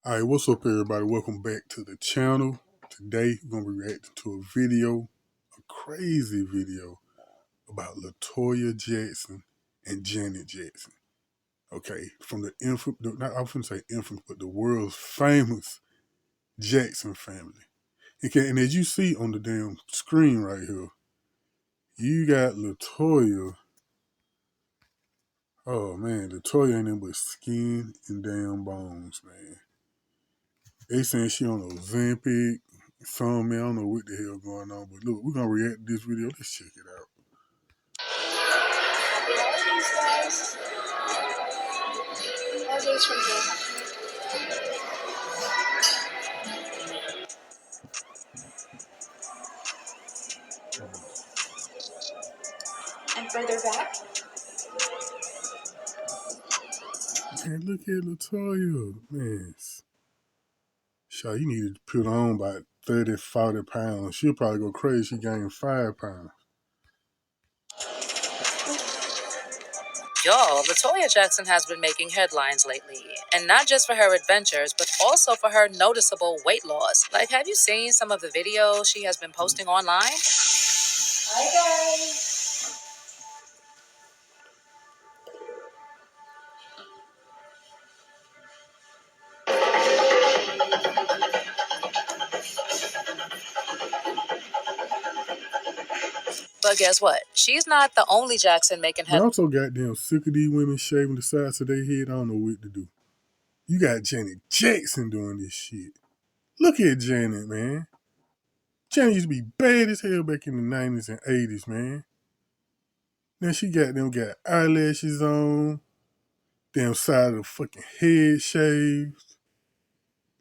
All right, what's up, everybody? Welcome back to the channel. Today, we're going to be reacting to a video, a crazy video about Letoya Jackson and Janet Jackson. Okay, from the not I wouldn't say infamous, but the world's famous Jackson family. Okay, and as you see on the damn screen right here, you got Letoya. Oh man, Letoya ain't nothing but skin and damn bones, man. They saying she on Ozempic. Some man, I don't know what the hell going on, but look, we're gonna react to this video. Let's check it out. And further back. Man, look at Letoya. Man, Shaw, you need to put on about 30, 40 pounds. She'll probably go crazy. She gained 5 pounds. Y'all, Letoya Jackson has been making headlines lately, and not just for her adventures, but also for her noticeable weight loss. Like, have you seen some of the videos she has been posting online? Hi guys. But guess what? She's not the only Jackson making Man, headlines. I'm so goddamn sick of these women shaving the sides of their head. I don't know what to do. You got Janet Jackson doing this shit. Look at Janet, man. Janet used to be bad as hell back in the 90s and 80s, man. Now she got eyelashes on, damn side of the fucking head shaved,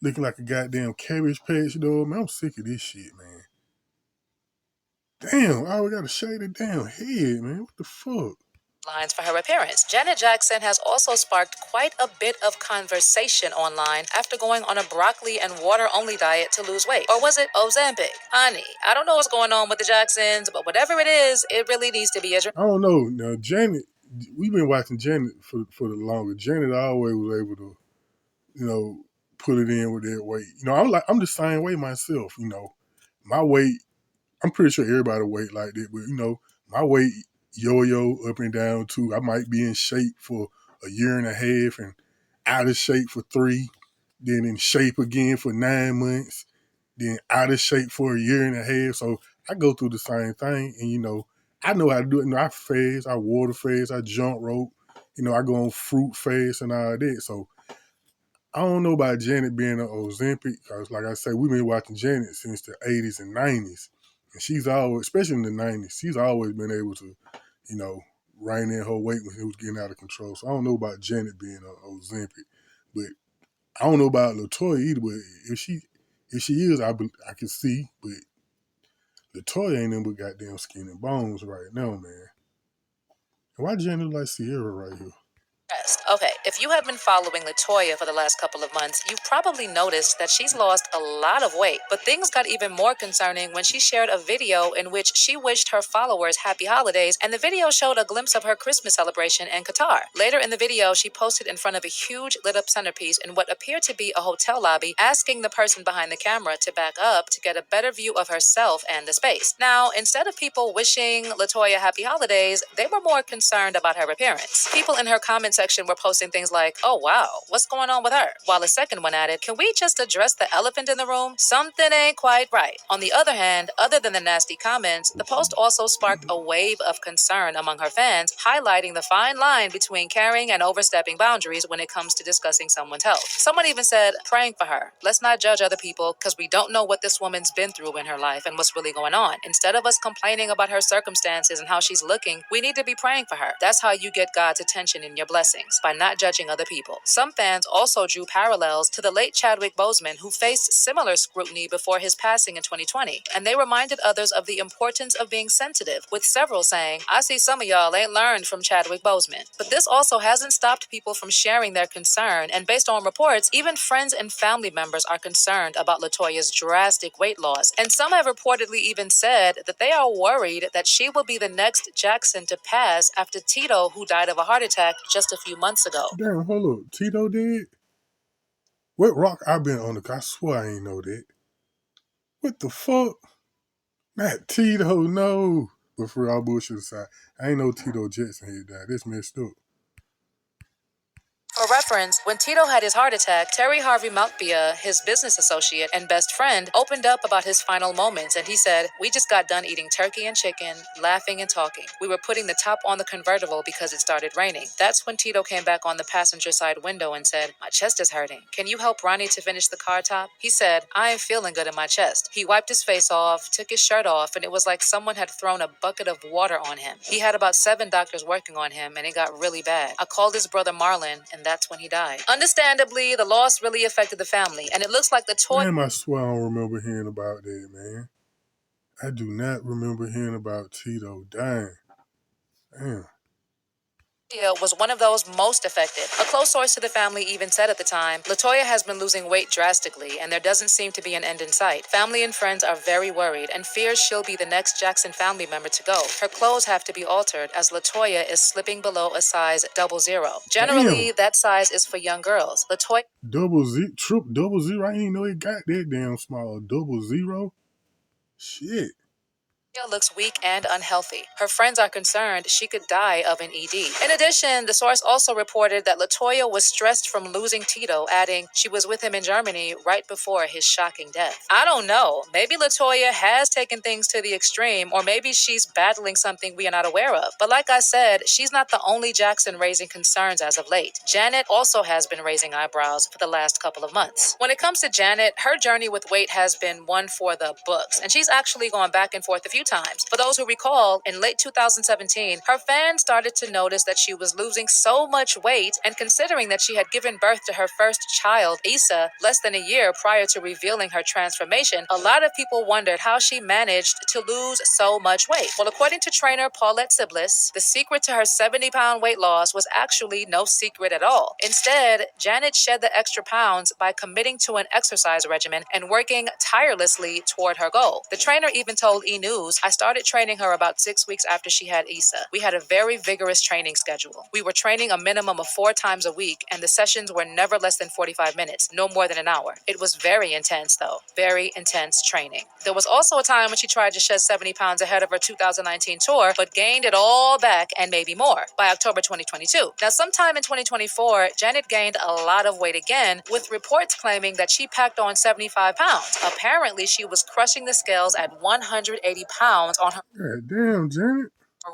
looking like a goddamn cabbage patch dog. Man, I'm sick of this shit, man. Damn, I always gotta shave the damn head, man. What the fuck? Lines for her appearance. Janet Jackson has also sparked quite a bit of conversation online after going on a broccoli and water-only diet to lose weight. Or was it Ozempic? Honey, I don't know what's going on with the Jacksons, but whatever it is, it really needs to be addressed. I don't know. Now, Janet, we've been watching Janet for the longest. Janet always was able to, put it in with that weight. I'm the same way myself, My weight, I'm pretty sure everybody weight like that, but my weight yo-yo up and down too. I might be in shape for a year and a half and out of shape for 3, then in shape again for 9 months, then out of shape for a year and a half. So I go through the same thing, and I know how to do it. I fast, I water fast, I jump rope. I go on fruit fast and all that. So I don't know about Janet being an Ozempic because, like I say, we've been watching Janet since the 80s and 90s. And she's always, especially in the 90s, she's always been able to, you know, rein in her weight when it was getting out of control. So I don't know about Janet being an Ozempic. But I don't know about Letoya either. But if she is, I can see. But Letoya ain't nothing but goddamn skin and bones right now, man. And why Janet look like Sierra right here? Okay, if you have been following Letoya for the last couple of months, you've probably noticed that she's lost a lot of weight. But things got even more concerning when she shared a video in which she wished her followers happy holidays, and the video showed a glimpse of her Christmas celebration in Qatar. Later in the video, she posted in front of a huge lit-up centerpiece in what appeared to be a hotel lobby, asking the person behind the camera to back up to get a better view of herself and the space. Now, instead of people wishing Letoya happy holidays, they were more concerned about her appearance. People in her comment section were posting things like, "Oh wow, what's going on with her?" While a second one added, "Can we just address the elephant in the room? Something ain't quite right." On the other hand, other than the nasty comments, the post also sparked a wave of concern among her fans, highlighting the fine line between caring and overstepping boundaries when it comes to discussing someone's health. Someone even said, "Praying for her. Let's not judge other people because we don't know what this woman's been through in her life and what's really going on. Instead of us complaining about her circumstances and how she's looking, we need to be praying for her. That's how you get God's attention in your blessings, by not judging other people." Some fans also drew parallels to the late Chadwick Boseman, who faced similar scrutiny before his passing in 2020, and they reminded others of the importance of being sensitive, with several saying, "I see some of y'all ain't learned from Chadwick Boseman." But this also hasn't stopped people from sharing their concern, and based on reports, even friends and family members are concerned about Letoya's drastic weight loss, and some have reportedly even said that they are worried that she will be the next Jackson to pass after Tito, who died of a heart attack just a few months ago. Damn, hold up. Tito dead? What rock I been on? I swear I ain't know that. What the fuck? Not Tito, no. But for all bullshit aside, I ain't know Tito Jackson had died. That's messed up. For reference, when Tito had his heart attack, Terry Harvey Maltbia, his business associate and best friend, opened up about his final moments, and he said, "We just got done eating turkey and chicken, laughing and talking. We were putting the top on the convertible because it started raining. That's when Tito came back on the passenger side window and said, 'My chest is hurting. Can you help Ronnie to finish the car top?' He said, 'I am feeling good in my chest.' He wiped his face off, took his shirt off, and it was like someone had thrown a bucket of water on him. He had about 7 doctors working on him, and it got really bad. I called his brother Marlon, and that's when he died." Understandably, the loss really affected the family, and it looks like Letoya Damn, I swear I don't remember hearing about that, man. I do not remember hearing about Tito dying. Damn. was one of those most affected. A close source to the family even said at the time, "Letoya has been losing weight drastically, and there doesn't seem to be an end in sight. Family and friends are very worried and fears she'll be the next Jackson family member to go. Her clothes have to be altered as Letoya is slipping below a size 00. Damn. Generally, that size is for young girls. Letoya Double zero. I didn't know it got that damn small. 00. Shit. looks weak and unhealthy. Her friends are concerned she could die of an ED. In addition, the source also reported that Letoya was stressed from losing Tito, adding she was with him in Germany right before his shocking death. I don't know. Maybe Letoya has taken things to the extreme, or maybe she's battling something we are not aware of. But like I said, she's not the only Jackson raising concerns as of late. Janet also has been raising eyebrows for the last couple of months. When it comes to Janet, her journey with weight has been one for the books, and she's actually gone back and forth a few times. For those who recall, in late 2017, her fans started to notice that she was losing so much weight, and considering that she had given birth to her first child, Issa, less than a year prior to revealing her transformation, a lot of people wondered how she managed to lose so much weight. Well, according to trainer Paulette Siblis, the secret to her 70-pound weight loss was actually no secret at all. Instead, Janet shed the extra pounds by committing to an exercise regimen and working tirelessly toward her goal. The trainer even told E! News, "I started training her about 6 weeks after she had Issa. We had a very vigorous training schedule. We were training a minimum of 4 times a week, and the sessions were never less than 45 minutes, no more than an hour. It was very intense, though. Very intense training." There was also a time when she tried to shed 70 pounds ahead of her 2019 tour, but gained it all back and maybe more by October 2022. Now, sometime in 2024, Janet gained a lot of weight again, with reports claiming that she packed on 75 pounds. Apparently, she was crushing the scales at 180 pounds on her God damn, Janet.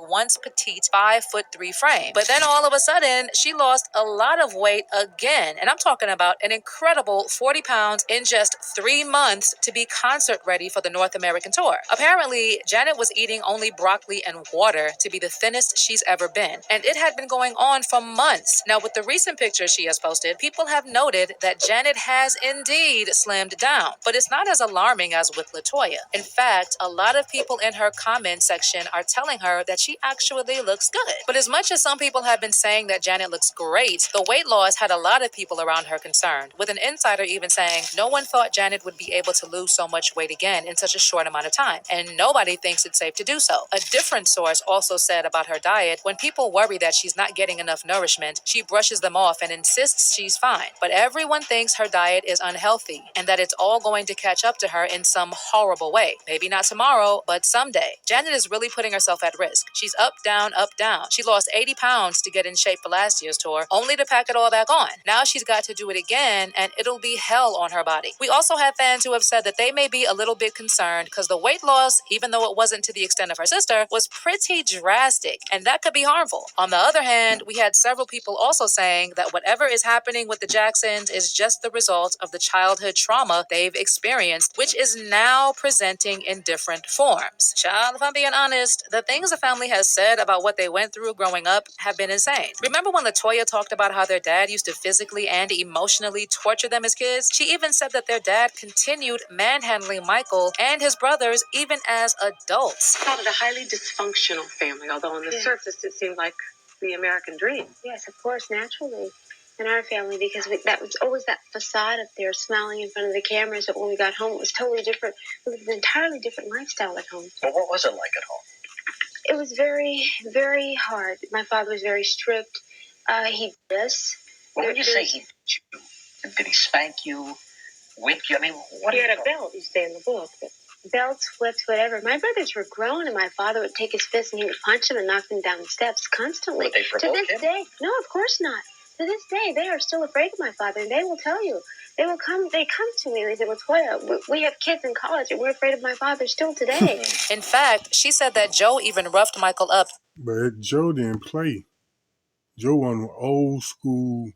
once petite 5'3" frame. But then all of a sudden, she lost a lot of weight again. And I'm talking about an incredible 40 pounds in just 3 months to be concert ready for the North American tour. Apparently, Janet was eating only broccoli and water to be the thinnest she's ever been. And it had been going on for months. Now, with the recent pictures she has posted, people have noted that Janet has indeed slimmed down. But it's not as alarming as with Letoya. In fact, a lot of people in her comment section are telling her that she actually looks good. But as much as some people have been saying that Janet looks great, the weight loss had a lot of people around her concerned, with an insider even saying no one thought Janet would be able to lose so much weight again in such a short amount of time, and nobody thinks it's safe to do so. A different source also said about her diet, when people worry that she's not getting enough nourishment, she brushes them off and insists she's fine. But everyone thinks her diet is unhealthy and that it's all going to catch up to her in some horrible way. Maybe not tomorrow, but someday. Janet is really putting herself at risk. She's up, down, up, down. She lost 80 pounds to get in shape for last year's tour, only to pack it all back on. Now she's got to do it again, and it'll be hell on her body. We also have fans who have said that they may be a little bit concerned because the weight loss, even though it wasn't to the extent of her sister, was pretty drastic, and that could be harmful. On the other hand, we had several people also saying that whatever is happening with the Jacksons is just the result of the childhood trauma they've experienced, which is now presenting in different forms. Child, if I'm being honest, the things the family has said about what they went through growing up have been insane. Remember when Letoya talked about how their dad used to physically and emotionally torture them as kids? She even said that their dad continued manhandling Michael and his brothers even as adults. Called it a highly dysfunctional family, although on the surface it seemed like the American dream. Yes, of course, naturally. In our family, because that was always that facade up there, smiling in front of the cameras. But when we got home, it was totally different. It was an entirely different lifestyle at home. Well, what was it like at home? It was very, very hard. My father was very strict. He did this. Well, when you say he beat you, Did he spank you, whip you? I mean, what? He had a belt. You say in the book. Belts, whips, whatever. My brothers were grown, and my father would take his fist and he would punch them and knock them down the steps constantly. Would they provoke to this him? day, no, of course not. To this day, they are still afraid of my father, and they will tell you. They will come. They come to me. They say, "Letoya, we have kids in college, and we're afraid of my father still today." In fact, she said that Joe even roughed Michael up. But Joe didn't play. Joe wasn't old school,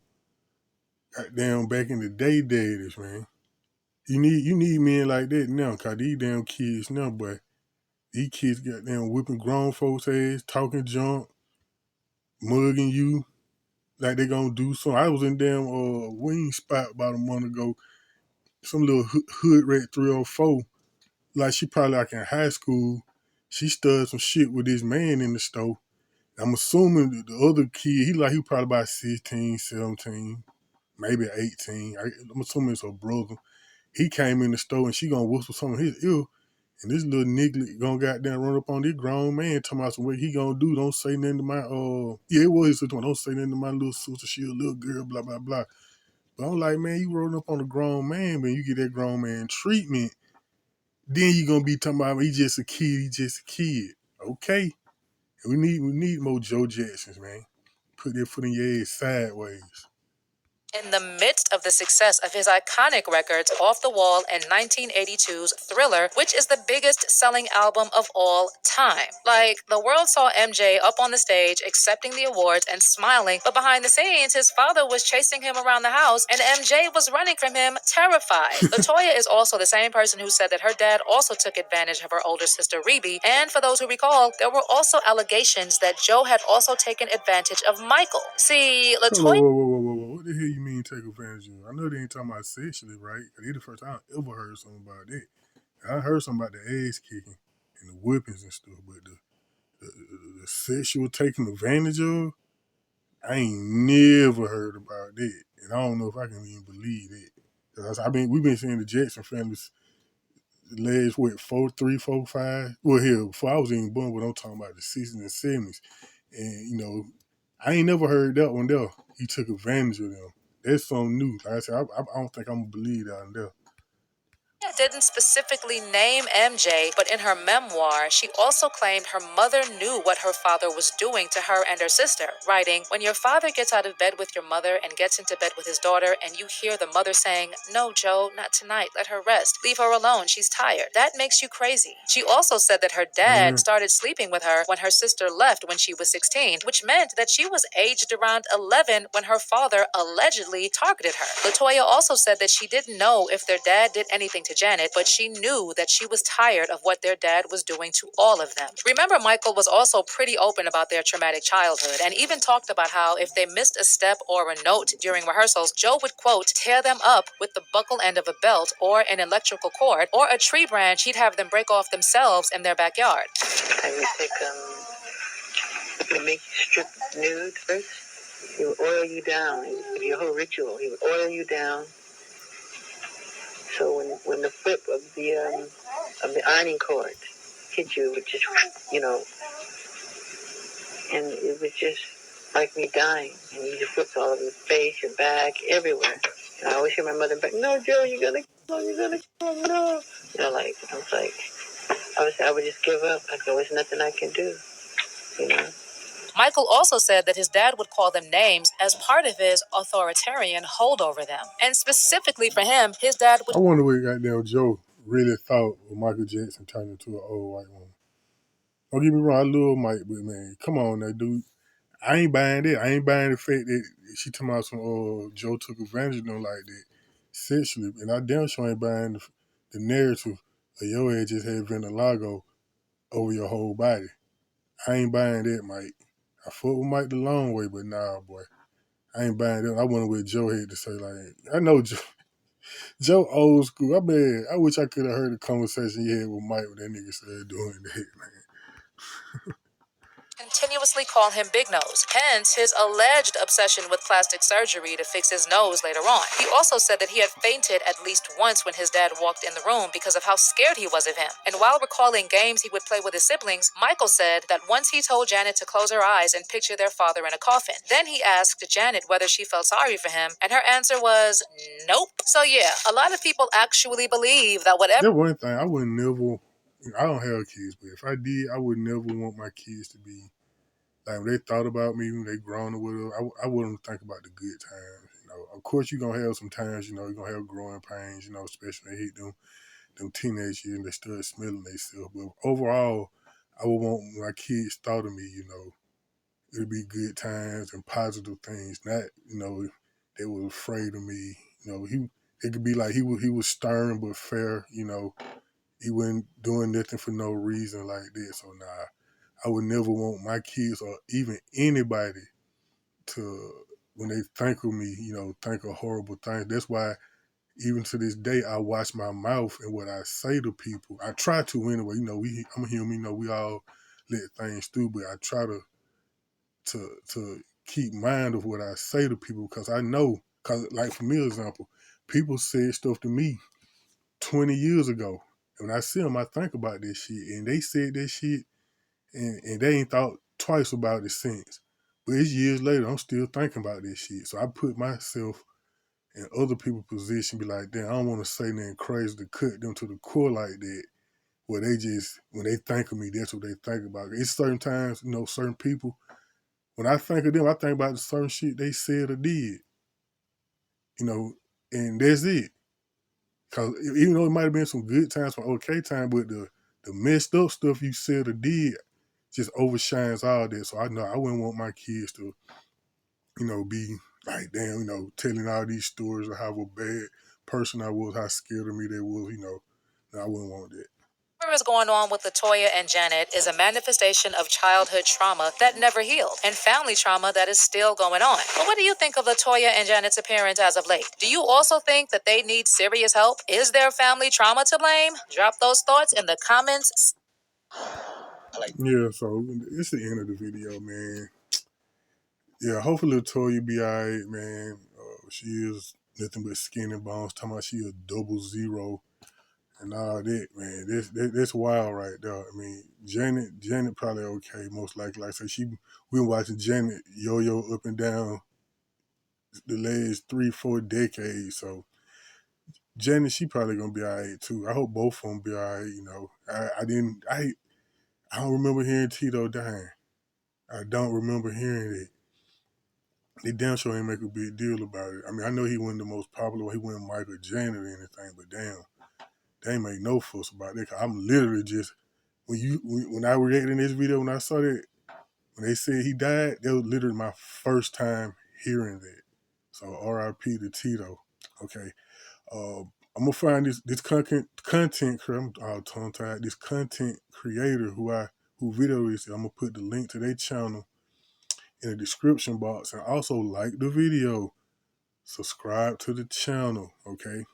goddamn back in the day daddies, man. You need men like that now, cause these damn kids now, boy. These kids goddamn whipping grown folks' ass, talking junk, mugging you like they gonna do something. I was in damn wing spot about a month ago. Some little hood rat 304, like she probably like in high school. She stirred some shit with this man in the store. I'm assuming that the other kid, he probably about 16, 17, maybe 18. I'm assuming it's her brother. He came in the store and she gonna whisper something in his ear. And this little nigga gonna goddamn run up on this grown man talking about what he gonna do. Don't say nothing to my yeah, it was his sister. Don't say nothing to my little sister. She a little girl, blah blah blah. But I'm like, man, you rolling up on a grown man, man, you get that grown man treatment, then you gonna be talking about he just a kid, he just a kid. Okay. We need more Joe Jacksons, man. Put that foot in your ass sideways. In the midst of the success of his iconic records Off the Wall and 1982's Thriller, which is the biggest selling album of all time. Like, the world saw MJ up on the stage accepting the awards and smiling, but behind the scenes, his father was chasing him around the house and MJ was running from him, terrified. Letoya is also the same person who said that her dad also took advantage of her older sister Rebe, and for those who recall, there were also allegations that Joe had also taken advantage of Michael. See, Hold on, Letoya... whoa. What the hell you mean take advantage of? I know they ain't talking about sexually, right? Cause it's the first time I ever heard something about that. I heard something about the ass kicking and the whippings and stuff, but the sexual taking advantage of, I ain't never heard about that. And I don't know if I can even believe that. Cause we've been seeing the Jackson families the last, what, 4, 3, 4, 5? Well, hell, before I was even born, but I'm talking about the 60s and 70s. And, I ain't never heard that one there. He took advantage of them. That's something new. Like I said, I don't think I'm going to believe that one there. Didn't specifically name MJ, but in her memoir, she also claimed her mother knew what her father was doing to her and her sister, writing, "When your father gets out of bed with your mother and gets into bed with his daughter, and you hear the mother saying, 'No, Joe, not tonight, let her rest. Leave her alone, she's tired,' that makes you crazy." She also said that her dad started sleeping with her when her sister left when she was 16, which meant that she was aged around 11 when her father allegedly targeted her. Letoya also said that she didn't know if their dad did anything to Janet, but she knew that she was tired of what their dad was doing to all of them. Remember, Michael was also pretty open about their traumatic childhood and even talked about how if they missed a step or a note during rehearsals, Joe would, quote, tear them up with the buckle end of a belt or an electrical cord or a tree branch he'd have them break off themselves in their backyard. I would take, he make you strip nude first. He would oil you down. It would be a whole ritual. He would oil you down. So when the flip of the ironing cord hit you, it would just, and it was just like me dying. And you just flipped all over your face, your back, everywhere. And I always hear my mother back, "No, Joe, you're gonna kill him, no." I was like, I would just give up. Like there was nothing I can do, you know. Michael also said that his dad would call them names as part of his authoritarian hold over them. And specifically for him, his dad would... I wonder what goddamn Joe really thought when Michael Jackson turned into an old white woman. Don't get me wrong, I love Mike, but man, come on now, dude. I ain't buying that. I ain't buying the fact that she talking about some Joe took advantage of them like that sexually. And I damn sure ain't buying the narrative of your ass just had Ventilago over your whole body. I ain't buying that, Mike. I fought with Mike the long way, but nah, boy. I ain't buying that. I wonder what Joe had to say. Like, I know Joe old school. I wish I could have heard the conversation he had with Mike when that nigga started doing that, man. continuously call him Big Nose, hence his alleged obsession with plastic surgery to fix his nose later on. He also said that he had fainted at least once when his dad walked in the room because of how scared he was of him. And while recalling games he would play with his siblings, Michael said that once he told Janet to close her eyes and picture their father in a coffin. Then he asked Janet whether she felt sorry for him, and her answer was nope. So yeah, a lot of people actually believe that whatever. That one thing I would never. I don't have kids, but if I did, I would never want my kids to be like when they thought about me when they grown up with us. I wouldn't think about the good times. You know, of course you're gonna have some times. You know, you're gonna have growing pains. You know, especially when they hit them teenage years and they start smelling themselves. But overall, I would want my kids thought of me. You know, it'd be good times and positive things. Not they were afraid of me. You know, it could be like he was stern but fair. You know, he wasn't doing nothing for no reason like that. So nah, I would never want my kids or even anybody to when they think of me, think of horrible things. That's why even to this day I watch my mouth and what I say to people. I try to anyway. I'm human. We all let things through, but I try to keep mind of what I say to people because I know. Because like for me, example, people said stuff to me 20 years ago. And when I see them, I think about this shit. And they said that shit and they ain't thought twice about it since. But it's years later, I'm still thinking about this shit. So I put myself in other people's position, be like, damn, I don't want to say nothing crazy to cut them to the core like that, where they just, when they think of me, that's what they think about. It's certain times, certain people, when I think of them, I think about the certain shit they said or did, and that's it. Because even though it might have been some good times for okay time, but the messed up stuff you said or did just overshines all that. So I know I wouldn't want my kids to, be like, damn, telling all these stories of how a bad person I was, how scared of me they was, No, I wouldn't want that. Whatever is going on with Letoya and Janet is a manifestation of childhood trauma that never healed and family trauma that is still going on. But what do you think of Letoya and Janet's appearance as of late? Do you also think that they need serious help? Is their family trauma to blame? Drop those thoughts in the comments. Yeah, so it's the end of the video, man. Yeah, hopefully Latoya be alright, man. She is nothing but skin and bones. Talking about she a 00 and all that, man. That's wild right there. I mean, Janet probably okay, most likely. Like I said, we been watching Janet yo-yo up and down the last 3-4 decades. So Janet, she probably gonna be alright too. I hope both of them be alright. I don't remember hearing Tito dying. I don't remember hearing it. They damn sure ain't make a big deal about it. I mean, I know he wasn't the most popular. He wasn't Michael Janet or anything, but damn, they ain't make no fuss about that. Cause I'm literally just when I reacted in this video when I saw that when they said he died, that was literally my first time hearing that. So R.I.P. to Tito. Okay, I'm gonna find this content creator. I'm all tongue tied. This content creator who video this. I'm gonna put the link to their channel in the description box and also like the video. Subscribe to the channel. Okay,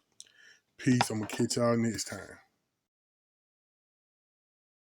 peace. I'm gonna catch y'all next time.